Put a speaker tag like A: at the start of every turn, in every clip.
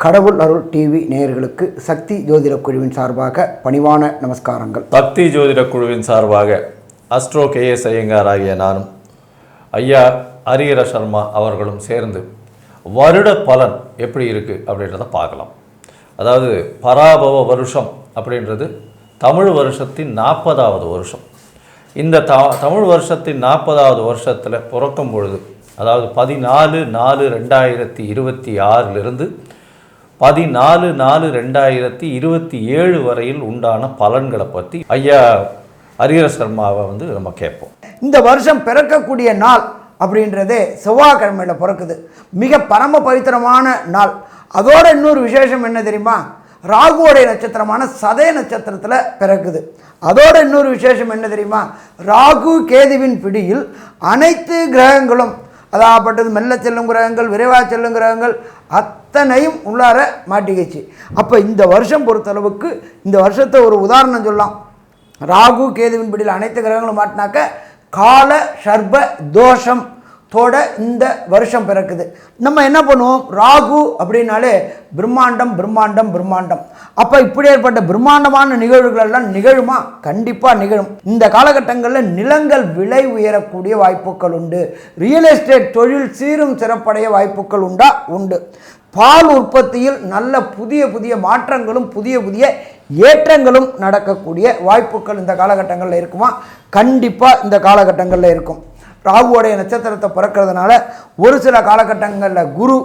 A: கடவுள் அருள் டிவி நேயர்களுக்கு சக்தி ஜோதிட குழுவின் சார்பாக பணிவான நமஸ்காரங்கள்.
B: சக்தி ஜோதிட குழுவின் சார்பாக அஸ்ட்ரோ KS ஐயங்கார் ஆகிய நானும் ஐயா ஹரிஹர சர்மா அவர்களும் சேர்ந்து வருட பலன் எப்படி இருக்குது அப்படின்றத பார்க்கலாம். அதாவது பராபவ வருஷம் அப்படின்றது தமிழ் வருஷத்தின் 40வது வருஷம். இந்த தமிழ் வருஷத்தின் 40வது வருஷத்தில் பிறக்கும் பொழுது, அதாவது 14/4/2026 14/4/2027 வரையில் உண்டான பலன்களை பற்றி ஐயா ஹரிஹர சர்மாவை நம்ம கேட்போம்.
A: இந்த வருஷம் பிறக்கக்கூடிய நாள் அப்படின்றதே செவ்வாய்க்கிழமையில் பிறக்குது. மிக பரம பவித்திரமான நாள். அதோட இன்னொரு விசேஷம் என்ன தெரியுமா? ராகுவோடைய நட்சத்திரமான சதய நட்சத்திரத்தில் பிறக்குது. அதோட இன்னொரு விசேஷம் என்ன தெரியுமா? ராகு கேதுவின் பிடியில் அனைத்து கிரகங்களும், அதாகப்பட்டது மெல்ல செல்லும் கிரகங்கள், விரைவாக செல்லும் கிரகங்கள் அத்தனையும் உள்ளார மாட்டிக்கிச்சு. அப்போ இந்த வருஷம் பொறுத்தளவுக்கு இந்த வருஷத்தை ஒரு உதாரணம் சொல்லலாம். ராகு கேதுவின் பிடியில் அனைத்து கிரகங்களும் மாட்டினாக்க கால சர்ப தோஷம் தோட இந்த வருஷம் பிறக்குது. நம்ம என்ன பண்ணுவோம்? ராகு அப்படின்னாலே பிரம்மாண்டம் பிரம்மாண்டம் பிரம்மாண்டம். அப்போ இப்படி ஏற்பட்ட பிரம்மாண்டமான நிகழ்வுகள் எல்லாம் நிகழுமா? கண்டிப்பாக நிகழும். இந்த காலகட்டங்களில் நிலங்கள் விலை உயரக்கூடிய வாய்ப்புகள் உண்டு. ரியல் எஸ்டேட் தொழில் சீரும் சிறப்படைய வாய்ப்புகள் உண்டு. பால் உற்பத்தியில் நல்ல புதிய புதிய மாற்றங்களும் புதிய புதிய ஏற்றங்களும் நடக்கக்கூடிய வாய்ப்புகள் இந்த காலகட்டங்களில் இருக்குமா? கண்டிப்பாக இந்த காலகட்டங்களில் இருக்கும். ராகுவோடைய நட்சத்திரத்தை பிறக்கிறதுனால ஒரு சில காலகட்டங்களில் குரு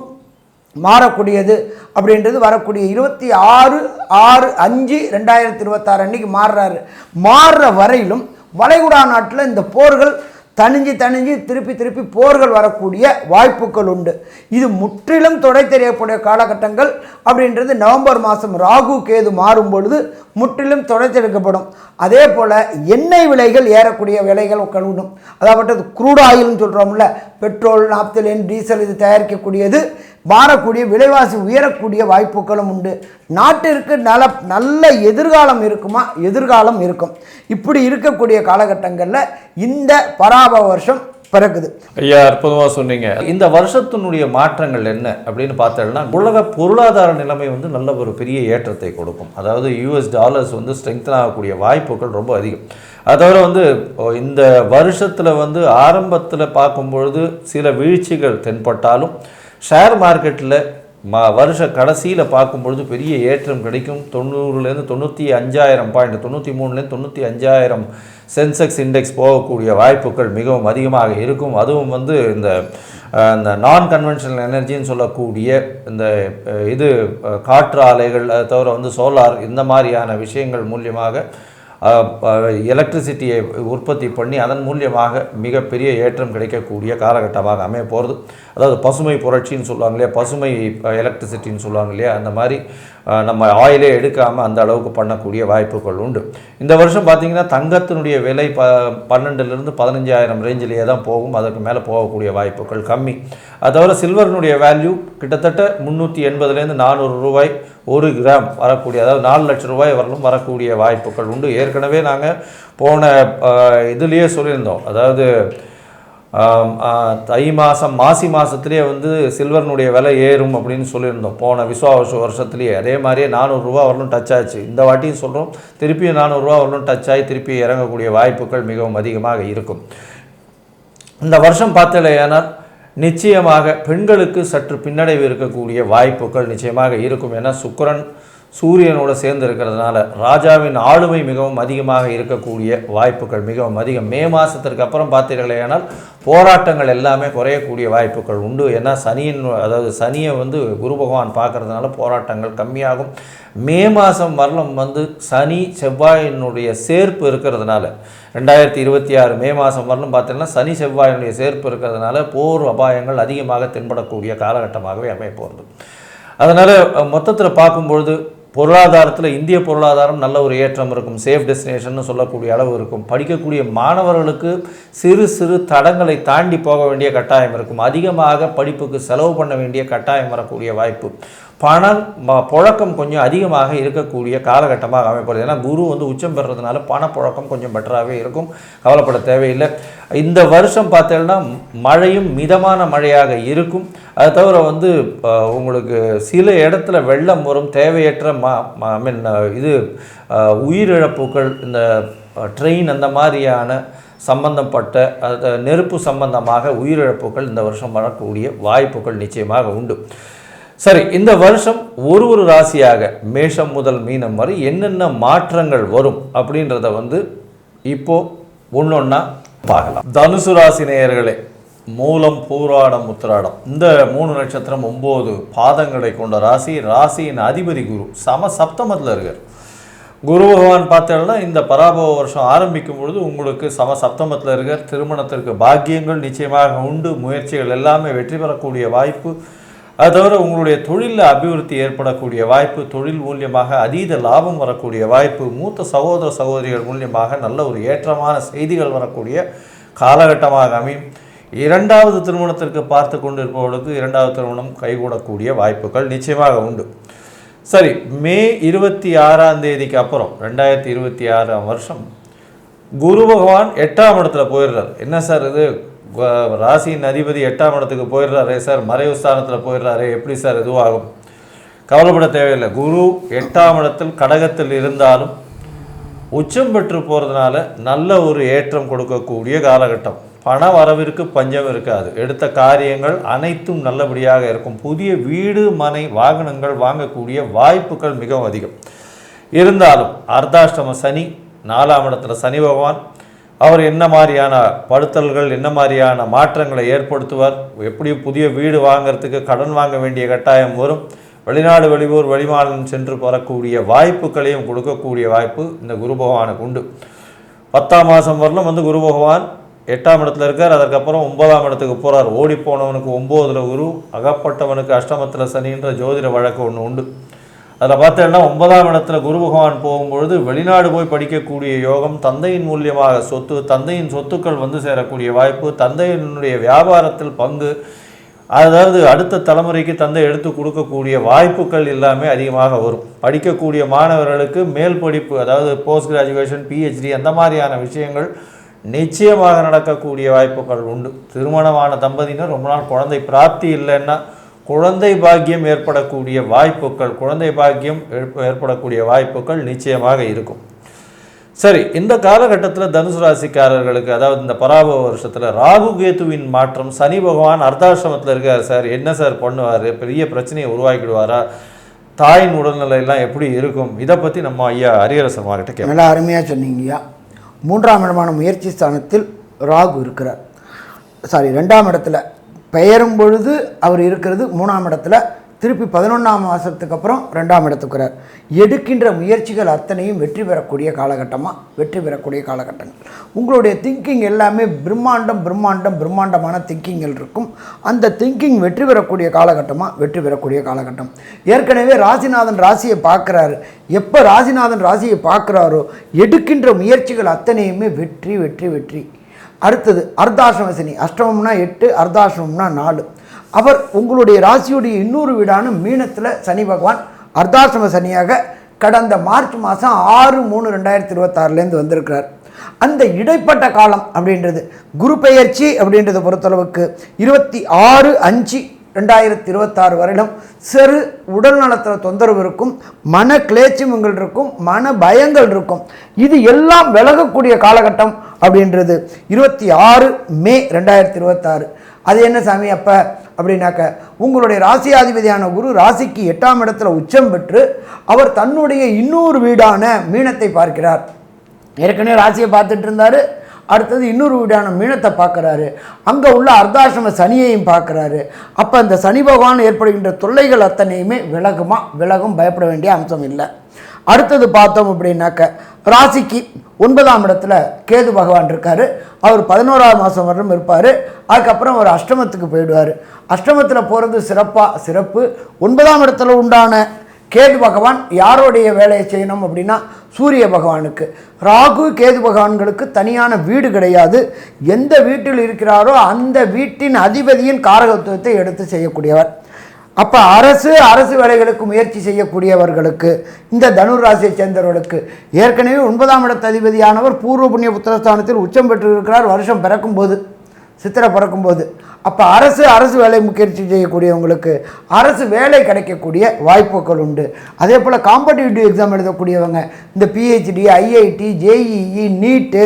A: மாறக்கூடியது அப்படின்றது வரக்கூடிய 26/6/5/2026 அன்னைக்கு மாறுற வரையிலும் வளைகுடா நாட்டில் இந்த போர்கள் தணிஞ்சு திருப்பி போர்கள் வரக்கூடிய வாய்ப்புகள் உண்டு. இது முற்றிலும் தொடை தெரியக்கூடிய காலகட்டங்கள் அப்படின்றது நவம்பர் மாதம் ராகு கேது மாறும் பொழுது முற்றிலும் தொடை தெளிக்கப்படும். அதே போல் எண்ணெய் விலைகள் ஏறக்கூடிய விலைகள் கழுவும். அதாவது க்ரூட் ஆயில்னு சொல்கிறோம்ல, பெட்ரோல், நாப்தலின், டீசல் இது தயாரிக்கக்கூடியது மாறக்கூடிய விலைவாசி உயரக்கூடிய வாய்ப்புகளும் உண்டு. நாட்டிற்கு நல்ல எதிர்காலம் இருக்குமா? எதிர்காலம் இருக்கும். இப்படி இருக்கக்கூடிய காலகட்டங்களில் இந்த பராபவ வருஷம் பிறகுது.
B: ஐயா, அற்புதமாக சொன்னீங்க. இந்த வருஷத்தினுடைய மாற்றங்கள் என்ன அப்படின்னு பார்த்தோம்னா, உலக பொருளாதார நிலைமை நல்ல ஒரு பெரிய ஏற்றத்தை கொடுக்கும். அதாவது US டாலர்ஸ் ஸ்ட்ரெங்தன் ஆகக்கூடிய வாய்ப்புகள் ரொம்ப அதிகம். அது தவிர இந்த வருஷத்தில் ஆரம்பத்தில் பார்க்கும்பொழுது சில வீழ்ச்சிகள் தென்பட்டாலும் ஷேர் மார்க்கெட்டில் வருஷ கடைசியில் பார்க்கும்பொழுது பெரிய ஏற்றம் கிடைக்கும். 90லேருந்து 95,000 பாயிண்ட், 93லேருந்து 95,000 சென்செக்ஸ் இண்டெக்ஸ் போகக்கூடிய வாய்ப்புகள் மிகவும் அதிகமாக இருக்கும். அதுவும் இந்த நான் கன்வென்ஷனல் எனர்ஜின்னு சொல்லக்கூடிய இந்த காற்று ஆலைகள், அது தவிர சோலார், இந்த மாதிரியான விஷயங்கள் மூலியமாக எலக்ட்ரிசிட்டியை உற்பத்தி பண்ணி அதன் மூலியமாக மிகப்பெரிய ஏற்றம் கிடைக்கக்கூடிய காலகட்டமாக அமைய போகிறது. அதாவது பசுமை புரட்சின்னு சொல்லுவாங்க இல்லையா, பசுமை எலக்ட்ரிசிட்டின்னு சொல்லுவாங்க இல்லையா, அந்த மாதிரி நம்ம ஆயிலே எடுக்காமல் அந்த அளவுக்கு பண்ணக்கூடிய வாய்ப்புகள் உண்டு. இந்த வருஷம் பார்த்திங்கன்னா தங்கத்தினுடைய விலை 12,000 to 15,000 ரேஞ்சிலேயே தான் போகும். அதற்கு மேலே போகக்கூடிய வாய்ப்புகள் கம்மி. அது தவிர சில்வரினுடைய வேல்யூ கிட்டத்தட்ட 380லேருந்து 400 ரூபாய் 1 கிராம் வரக்கூடிய, அதாவது 4 லட்சம் ரூபாய் வரலும் வரக்கூடிய வாய்ப்புகள் உண்டு. ஏற்கனவே நாங்கள் போன இதுலேயே சொல்லியிருந்தோம். அதாவது மாசி மாதத்துலேயே சில்வர்னுடைய விலை ஏறும் அப்படின்னு சொல்லியிருந்தோம் போன விஸ்வாவச வருஷத்துலேயே. அதே மாதிரியே 400 ரூபா வரலும் டச் ஆச்சு. இந்த வாட்டியும் சொல்கிறோம், திருப்பியும் 400 ரூபா வரலும் டச் ஆகி திருப்பி இறங்கக்கூடிய வாய்ப்புகள் மிகவும் அதிகமாக இருக்கும். இந்த வருஷம் பார்த்தலையானால் நிச்சயமாக பெண்களுக்கு சற்று பின்னடைவு இருக்கக்கூடிய வாய்ப்புகள் நிச்சயமாக இருக்கும். ஏன்னா சுக்கிரன் சூரியனோடு சேர்ந்து இருக்கிறதுனால ராஜாவின் ஆளுமை மிகவும் அதிகமாக இருக்கக்கூடிய வாய்ப்புகள் மிகவும் அதிகம். மே மாதத்திற்கு அப்புறம் பார்த்தீர்களேனால் போராட்டங்கள் எல்லாமே குறையக்கூடிய வாய்ப்புகள் உண்டு. ஏன்னா சனியை குரு பகவான் பார்க்கறதுனால போராட்டங்கள் கம்மியாகும். மே மாதம் வரலும் சனி செவ்வாயினுடைய சேர்ப்பு இருக்கிறதுனால 2026 மே மாதம் வரலும் பார்த்தீங்கன்னா சனி செவ்வாயினுடைய சேர்ப்பு இருக்கிறதுனால போர் அபாயங்கள் அதிகமாக தென்படக்கூடிய காலகட்டமாகவே அமைய போகிறது. அதனால் மொத்தத்தில் பார்க்கும்பொழுது பொருளாதாரத்தில் இந்திய பொருளாதாரம் நல்ல ஒரு ஏற்றம் இருக்கும். சேஃப் டெஸ்டினேஷன் சொல்லக்கூடிய அளவு இருக்கும். படிக்கக்கூடிய மாணவர்களுக்கு சிறு தடங்களை தாண்டி போக வேண்டிய கட்டாயம் இருக்கும். அதிகமாக படிப்புக்கு செலவு பண்ண வேண்டிய கட்டாயம் வரக்கூடிய வாய்ப்பு. புழக்கம் கொஞ்சம் அதிகமாக இருக்கக்கூடிய காலகட்டமாக அமைப்படுது. ஏன்னா குரு வந்து உச்சம் பெறுறதுனால பணப்புழக்கம் கொஞ்சம் பெட்டராகவே இருக்கும், கவலைப்பட தேவையில்லை. இந்த வருஷம் பார்த்தீங்கன்னா மழையும் மிதமான மழையாக இருக்கும். அது தவிர வந்து உங்களுக்கு சில இடத்துல வெள்ளம் வரும், தேவையற்ற உயிரிழப்புகள், இந்த ட்ரெயின் அந்த மாதிரியான சம்பந்தப்பட்ட நெருப்பு சம்பந்தமாக உயிரிழப்புகள் இந்த வருஷம் வரக்கூடிய வாய்ப்புகள் நிச்சயமாக உண்டு. சரி, இந்த வருஷம் ஒரு ராசியாக மேஷம் முதல் மீனம் வரை என்னென்ன மாற்றங்கள் வரும் அப்படின்றத வந்து இப்போ ஒன்றொன்னா பார்க்கலாம். தனுசு ராசி நேயர்களே, மூலம், பூராடம், உத்திராடம் இந்த 3 நட்சத்திரம் 9 பாதங்களை கொண்ட ராசி. ராசியின் அதிபதி குரு சப்தமத்தில் இருக்கார். குரு பகவான் பார்த்தோம்னா இந்த பராபவ வருஷம் ஆரம்பிக்கும் பொழுது உங்களுக்கு சப்தமத்தில் இருக்கார். திருமணத்திற்கு பாக்கியங்கள் நிச்சயமாக உண்டு, முயற்சிகள் எல்லாமே வெற்றி பெறக்கூடிய வாய்ப்பு. அது தவிர உங்களுடைய தொழிலில் அபிவிருத்தி ஏற்படக்கூடிய வாய்ப்பு, தொழில் மூலியமாக அதீத லாபம் வரக்கூடிய வாய்ப்பு, மூத்த சகோதர சகோதரிகள் மூலியமாக நல்ல ஒரு ஏற்றமான செய்திகள் வரக்கூடிய காலகட்டமாக அமையும். 2வது திருமணத்திற்கு பார்த்து கொண்டு இருப்பவர்களுக்கு 2வது திருமணம் கைகூடக்கூடிய வாய்ப்புகள் நிச்சயமாக உண்டு. சரி, மே 26ஆம் தேதிக்கு அப்புறம் 2026ஆம் வருஷம் குரு பகவான் 8ஆம் இடத்துல போயிடுறார். என்ன சார் இது, ராசியின் அதிபதி 8ஆம் இடத்துக்கு போயிடுறாரே சார், மறைவு ஸ்தானத்தில் போயிடுறாரே, எப்படி சார் இதுவாகும்? கவலைப்பட தேவையில்லை. குரு 8ஆம் இடத்தில் கடகத்தில் இருந்தாலும் உச்சம் பெற்று போகிறதுனால நல்ல ஒரு ஏற்றம் கொடுக்கக்கூடிய காலகட்டம். பண வரவிற்கு பஞ்சம் இருக்காது. எடுத்த காரியங்கள் அனைத்தும் நல்லபடியாக இருக்கும். புதிய வீடு, மனை, வாகனங்கள் வாங்கக்கூடிய வாய்ப்புகள் மிகவும் அதிகம். இருந்தாலும் அர்த்தாஷ்டம சனி, 4ஆம் இடத்துல சனி பகவான், அவர் என்ன மாதிரியான படுத்தல்கள், என்ன மாதிரியான மாற்றங்களை ஏற்படுத்துவார், எப்படி புதிய வீடு வாங்கிறதுக்கு கடன் வாங்க வேண்டிய கட்டாயம் வரும், வெளிநாடு வெளியூர் வெளிமாநிலம் சென்று வரக்கூடிய வாய்ப்புகளையும் கொடுக்கக்கூடிய வாய்ப்பு இந்த குரு பகவானுக்கு உண்டு. 10ஆம் மாதம் வரலும் வந்து குரு பகவான் 8ஆம் இடத்துல இருக்கார். அதற்கப்புறம் 9ஆம் இடத்துக்கு போகிறார். ஓடி போனவனுக்கு 9ல் குரு, அகப்பட்டவனுக்கு அஷ்டமத்தில் சனின்ற ஜோதிட வழக்கு ஒன்று உண்டு. அதில் பார்த்தீங்கன்னா 9ஆம் இடத்துல குரு பகவான் போகும்பொழுது வெளிநாடு போய் படிக்கக்கூடிய யோகம், தந்தையின் மூலியமாக சொத்து, தந்தையின் சொத்துக்கள் வந்து சேரக்கூடிய வாய்ப்பு, தந்தையினுடைய வியாபாரத்தில் பங்கு, அதாவது அடுத்த தலைமுறைக்கு தந்தை எடுத்து கொடுக்கக்கூடிய வாய்ப்புகள் எல்லாமே அதிகமாக வரும். படிக்கக்கூடிய மாணவர்களுக்கு மேல் படிப்பு, அதாவது போஸ்ட் கிராஜுவேஷன், பிஹெச்டி அந்த மாதிரியான விஷயங்கள் நிச்சயமாக நடக்கக்கூடிய வாய்ப்புகள் உண்டு. திருமணமான தம்பதியினர் ரொம்ப நாள் குழந்தை பிராப்தி இல்லைன்னா குழந்தை பாக்கியம் ஏற்படக்கூடிய வாய்ப்புகள், குழந்தை பாக்கியம் ஏற்படக்கூடிய வாய்ப்புகள் நிச்சயமாக இருக்கும். சரி, இந்த காலகட்டத்தில் தனுசு ராசிக்காரர்களுக்கு, அதாவது இந்த பராபவ வருஷத்தில் ராகு கேத்துவின் மாற்றம், சனி பகவான் அர்த்தாசிரமத்தில் இருக்கார் சார், என்ன சார் பண்ணுவார், பெரிய பிரச்சனையை உருவாக்கிடுவாரா, தாயின் உடல்நிலையெல்லாம் எப்படி இருக்கும், இதை பற்றி நம்ம ஐயா ஹரிஹரசர்மா கிட்ட கேட்க.
A: நல்லா அருமையாக சொன்னீங்கய்யா. 3ஆம் இடமான முயற்சி ஸ்தானத்தில் ராகு இருக்கிறார். 2ஆம் இடத்துல பெயரும் பொழுது அவர் இருக்கிறது 3ஆம் இடத்துல, திருப்பி 11ஆம் மாதத்துக்கு அப்புறம் 2ஆம் இடத்துக்குறார். எடுக்கின்ற முயற்சிகள் அத்தனையும் வெற்றி பெறக்கூடிய காலகட்டமாக, வெற்றி பெறக்கூடிய காலகட்டங்கள். உங்களுடைய திங்கிங் எல்லாமே பிரம்மாண்டமான திங்கிங்கள் இருக்கும். அந்த திங்கிங் வெற்றி பெறக்கூடிய காலகட்டமாக, வெற்றி பெறக்கூடிய காலகட்டம். ஏற்கனவே ராசிநாதன் ராசியை பார்க்குறாரு. எப்போ ராசிநாதன் ராசியை பார்க்குறாரோ எடுக்கின்ற முயற்சிகள் அத்தனையுமே வெற்றி வெற்றி வெற்றி. அடுத்தது அர்த்தாசிரம சனி. அஷ்டமம்னா 8, அர்த்தாசிரமம்னா 4. அவர் உங்களுடைய ராசியுடைய இன்னொரு வீடான மீனத்தில் சனி பகவான் அர்த்தாசிரம சனியாக கடந்த மார்ச் மாதம் 6/3/2026 வந்திருக்கிறார். அந்த இடைப்பட்ட காலம் அப்படின்றது குரு பெயர்ச்சி அப்படின்றத பொறுத்தளவுக்கு 26/5/2026 வரையிலும் சிறு உடல் நலத்தில் தொந்தரவு இருக்கும், மன கிளேச்சங்கள் இருக்கும், மன பயங்கள் இருக்கும். இது எல்லாம் விலகக்கூடிய காலகட்டம் அப்படின்றது 26 மே 2026. அது என்ன சாமி அப்போ அப்படின்னாக்க, உங்களுடைய ராசியாதிபதியான குரு ராசிக்கு 8ஆம் இடத்துல உச்சம் பெற்று அவர் தன்னுடைய இன்னொரு வீடான மீனத்தை பார்க்கிறார். ஏற்கனவே ராசியை பார்த்துட்டு இருந்தார். அடுத்தது இன்னொரு வீடான மீனத்தை பார்க்குறாரு. அங்கே உள்ள அர்த்தாசிரம சனியையும் பார்க்குறாரு. அப்போ அந்த சனி பகவான் ஏற்படுகின்ற தொல்லைகள் அத்தனையுமே விலகும், பயப்பட வேண்டிய அம்சம் இல்லை. அடுத்தது பார்த்தோம் அப்படின்னாக்க, ராசிக்கு 9ஆம் இடத்துல கேது பகவான் இருக்கார். அவர் 11ஆம் மாதம் வரலும் இருப்பார். அதுக்கப்புறம் அவர் அஷ்டமத்துக்கு போயிடுவார். அஷ்டமத்தில் போகிறது சிறப்பு. 9ஆம் இடத்துல உண்டான கேது பகவான் யாருடைய வேலையை செய்யணும் அப்படின்னா சூரிய பகவானுக்கு. ராகு கேது பகவான்களுக்கு தனியான வீடு கிடையாது. எந்த வீட்டில் இருக்கிறாரோ அந்த வீட்டின் அதிபதியின் காரகத்துவத்தை எடுத்து செய்யக்கூடியவர். அப்போ அரசு வேலைகளுக்கு முயற்சி செய்யக்கூடியவர்களுக்கு, இந்த தனுர் ராசியை சேர்ந்தவர்களுக்கு ஏற்கனவே 9ஆம் இடத்து அதிபதியானவர் பூர்வ புண்ணிய புத்திரஸ்தானத்தில் உச்சம் பெற்றிருக்கிறார் வருஷம் பிறக்கும்போது, சித்திரை பிறக்கும்போது. அப்போ அரசு வேலை முயற்சி செய்யக்கூடியவங்களுக்கு அரசு வேலை கிடைக்கக்கூடிய வாய்ப்புகள் உண்டு. அதே போல் காம்படிட்டிவ் எக்ஸாம் எழுதக்கூடியவங்க, இந்த பிஹெச்டி, ஐஐடி, ஜேஇஇ, நீட்டு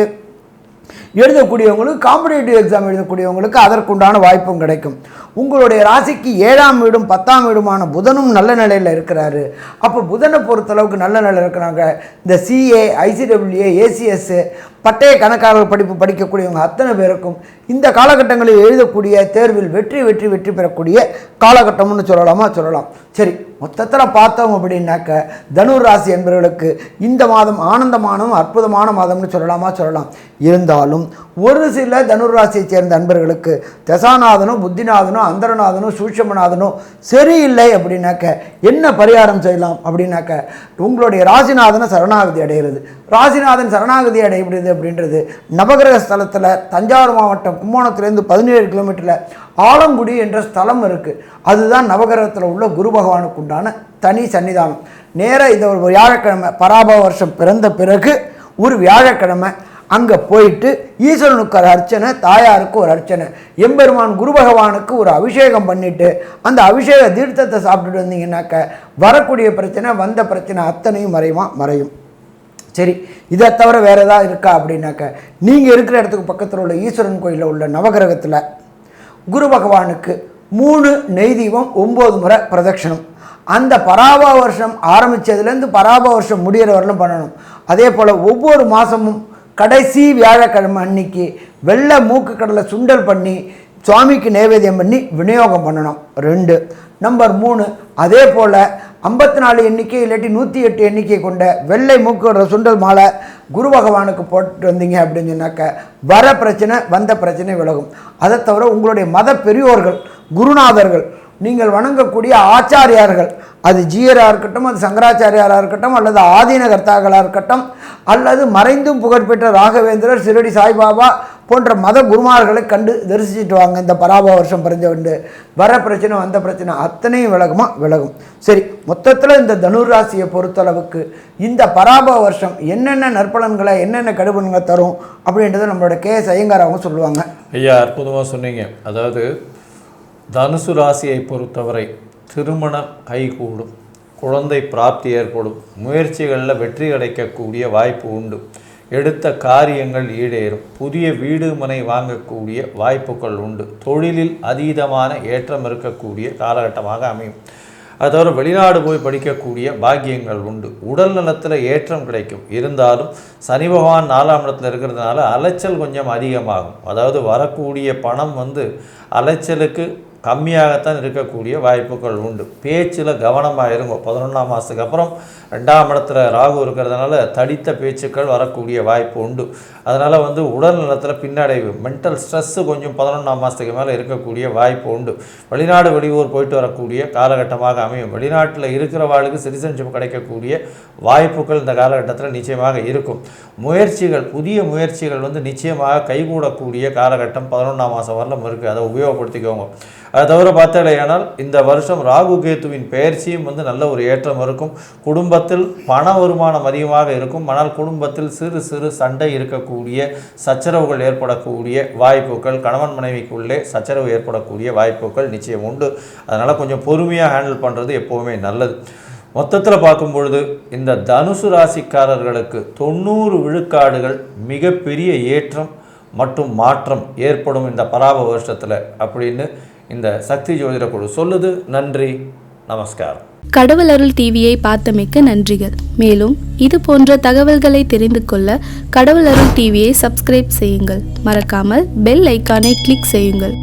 A: எழுதக்கூடியவங்களுக்கு, காம்படிட்டிவ் எக்ஸாம் எழுதக்கூடியவங்களுக்கு அதற்குண்டான வாய்ப்பும் கிடைக்கும். உங்களுடைய ராசிக்கு 7ஆம் வீடும் 10ஆம் வீடுமான புதனும் நல்ல நிலையில் இருக்கிறாரு. அப்போ புதனை பொறுத்தளவுக்கு நல்ல நிலையில் இருக்கிறாங்க. இந்த சிஏ, ஐசிடபிள்யூஏ, ஏசிஎஸ், பட்டய கணக்காளர் படிப்பு படிக்கக்கூடியவங்க அத்தனை பேருக்கும் இந்த காலகட்டங்களில் எழுதக்கூடிய தேர்வில் வெற்றி பெறக்கூடிய காலகட்டம்னு சொல்லலாம். சரி, மொத்தத்தில் பார்த்தோம் அப்படின்னாக்க தனுர் ராசி என்பவர்களுக்கு இந்த மாதம் ஆனந்தமானதும் அற்புதமான மாதம்னு சொல்லலாம். இருந்தாலும் ஒரு சில தனுர் ராசியை சேர்ந்த அன்பர்களுக்கு தசாநாதனோ, புத்திநாதனோ, அந்தரநாதனோ, சூட்சமநாதனோ சரியில்லை அப்படின்னாக்க என்ன பரிகாரம் செய்யலாம் அப்படின்னாக்க, உங்களுடைய ராசிநாதனை சரணாகதி அடைகிறது. ராசிநாதன் சரணாகதி அடைகிறது அப்படின்றது நவகிரக ஸ்தலத்தில் தஞ்சாவூர் மாவட்டம் கும்போணத்துலேருந்து 17 கிலோமீட்டரில் ஆலங்குடி என்ற ஸ்தலம் இருக்குது. அதுதான் நவகிரகத்தில் உள்ள குரு பகவானுக்கு உண்டான தனி சன்னிதானம். நேராக இந்த ஒரு வியாழக்கிழமை, பராபவ வருஷம் பிறந்த பிறகு ஒரு வியாழக்கிழமை அங்கே போயிட்டு ஈஸ்வரனுக்கு ஒரு அர்ச்சனை, தாயாருக்கு ஒரு அர்ச்சனை, எம்பெருமான் குரு பகவானுக்கு ஒரு அபிஷேகம் பண்ணிவிட்டு அந்த அபிஷேக தீர்த்தத்தை சாப்பிட்டுட்டு வந்தீங்கன்னாக்க வரக்கூடிய பிரச்சனை, வந்த பிரச்சனை அத்தனையும் மறையும். சரி, இதை தவிர வேறு ஏதாவது இருக்கா அப்படின்னாக்க, நீங்கள் இருக்கிற இடத்துக்கு பக்கத்தில் உள்ள ஈஸ்வரன் கோயிலில் உள்ள நவகிரகத்தில் குரு பகவானுக்கு 3 நெய் தீபம் 9 முறை பிரதட்சணம். அந்த பராபவ வருஷம் ஆரம்பித்ததுலேருந்து பராபவ வருஷம் முடிகிற வரலும் பண்ணணும். அதே போல் ஒவ்வொரு மாதமும் கடைசி வியாழக்கிழமை அன்னைக்கு வெள்ளை மூக்கு கடலை சுண்டல் பண்ணி சுவாமிக்கு நைவேத்தியம் பண்ணி விநியோகம் பண்ணணும். 2. நம்பர் 3, அதே போல் 54 எண்ணிக்கை இல்லாட்டி 108 எண்ணிக்கை கொண்ட வெள்ளை மூக்கு சுண்டல் மாலை குரு பகவானுக்கு போட்டு வந்தீங்க அப்படின்னு சொன்னாக்க வர பிரச்சனை, வந்த பிரச்சனை விலகும். அதை தவிர உங்களுடைய மத பெரியோர்கள், குருநாதர்கள், நீங்கள் வணங்கக்கூடிய ஆச்சாரியார்கள், அது ஜீயராக இருக்கட்டும், அது சங்கராச்சாரியாராக இருக்கட்டும், அல்லது ஆதீன கர்த்தாக்களாக இருக்கட்டும், அல்லது மறைந்தும் புகழ்பெற்ற ராகவேந்திரர், சிரடி சாய்பாபா போன்ற மத குருமார்களை கண்டு தரிசிச்சுட்டு வாங்க. இந்த பராபவ வருஷம் பிறந்தவண்டு வர பிரச்சனை, வந்த பிரச்சனை அத்தனையும் விலகும். சரி, மொத்தத்தில் இந்த தனுர் ராசியை பொறுத்தளவுக்கு இந்த பராபவ வருஷம் என்னென்ன நற்பலன்களை, என்னென்ன கடுபலன்களை தரும் அப்படின்றத நம்மளோட கேஎஸ் ஐயங்கார் அவங்க சொல்லுவாங்க.
B: ஐயா, அற்புதமாக சொன்னீங்க. அதாவது தனுசு ராசியை பொறுத்தவரை திருமணம் கைகூடும், குழந்தை பிராப்தி ஏற்படும், முயற்சிகளில் வெற்றி கிடைக்கக்கூடிய வாய்ப்பு உண்டு, எடுத்த காரியங்கள் ஈடேறும், புதிய வீடு மனை வாங்கக்கூடிய வாய்ப்புகள் உண்டு, தொழிலில் அதீதமான ஏற்றம் இருக்கக்கூடிய காலகட்டமாக அமையும். அது தவிர வெளிநாடு போய் படிக்கக்கூடிய பாக்கியங்கள் உண்டு, உடல் நலத்தில் ஏற்றம் கிடைக்கும். இருந்தாலும் சனி பகவான் 4ஆம் இடத்துல இருக்கிறதுனால அலைச்சல் கொஞ்சம் அதிகமாகும். அதாவது வரக்கூடிய பணம் அலைச்சலுக்கு கம்மியாகத்தான் இருக்கக்கூடிய வாய்ப்புகள் உண்டு. பேச்சில் கவனமாக இருங்க. 11ஆம் மாதத்துக்கு அப்புறம் 2ஆம் இடத்துல ராகு இருக்கிறதுனால தடித்த பேச்சுக்கள் வரக்கூடிய வாய்ப்பு உண்டு. அதனால் உடல் நலத்தில் பின்னடைவு, மென்டல் ஸ்ட்ரெஸ்ஸு கொஞ்சம் 11ஆம் மாதத்துக்கு மேலே இருக்கக்கூடிய வாய்ப்பு உண்டு. வெளிநாடு வெளியூர் போயிட்டு வரக்கூடிய காலகட்டமாக அமையும். வெளிநாட்டில் இருக்கிறவாளுக்கு சிட்டிசன்ஷிப் கிடைக்கக்கூடிய வாய்ப்புகள் இந்த காலகட்டத்தில் நிச்சயமாக இருக்கும். முயற்சிகள், புதிய முயற்சிகள் நிச்சயமாக கைகூடக்கூடிய காலகட்டம் 11ஆம் மாதம் வரலும் இருக்குது. அதை உபயோகப்படுத்திக்கோங்க. அதை தவிர பார்த்தாலேயானால் இந்த வருஷம் ராகு கேத்துவின் பெயர்ச்சியும் நல்ல ஒரு ஏற்றம் இருக்கும். குடும்பத்தில் பண வருமானம் அதிகமாக இருக்கும். ஆனால் குடும்பத்தில் சிறு சிறு சண்டை இருக்கக்கூடிய, சச்சரவுகள் ஏற்படக்கூடிய வாய்ப்புகள், கணவன் மனைவிக்குள்ளே சச்சரவு ஏற்படக்கூடிய வாய்ப்புகள் நிச்சயம் உண்டு. அதனால் கொஞ்சம் பொறுமையாக ஹேண்டில் பண்ணுறது எப்போவுமே நல்லது. மொத்தத்தில் பார்க்கும் பொழுது இந்த தனுசு ராசிக்காரர்களுக்கு 90 விழுக்காடுகள் மிகப்பெரிய ஏற்றம் மற்றும் மாற்றம் ஏற்படும் இந்த பராபவ வருஷத்தில் அப்படின்னு இந்த சக்தி ஜோதிட குழு சொல்லுது. நன்றி, நமஸ்காரம்.
C: கடவுள் அருள் டிவியை பார்த்தமைக்கு நன்றிகள். மேலும் இது போன்ற தகவல்களை தெரிந்து கொள்ள கடவுள் அருள் டிவியை சப்ஸ்கிரைப் செய்யுங்கள். மறக்காமல் பெல் ஐக்கானை கிளிக் செய்யுங்கள்.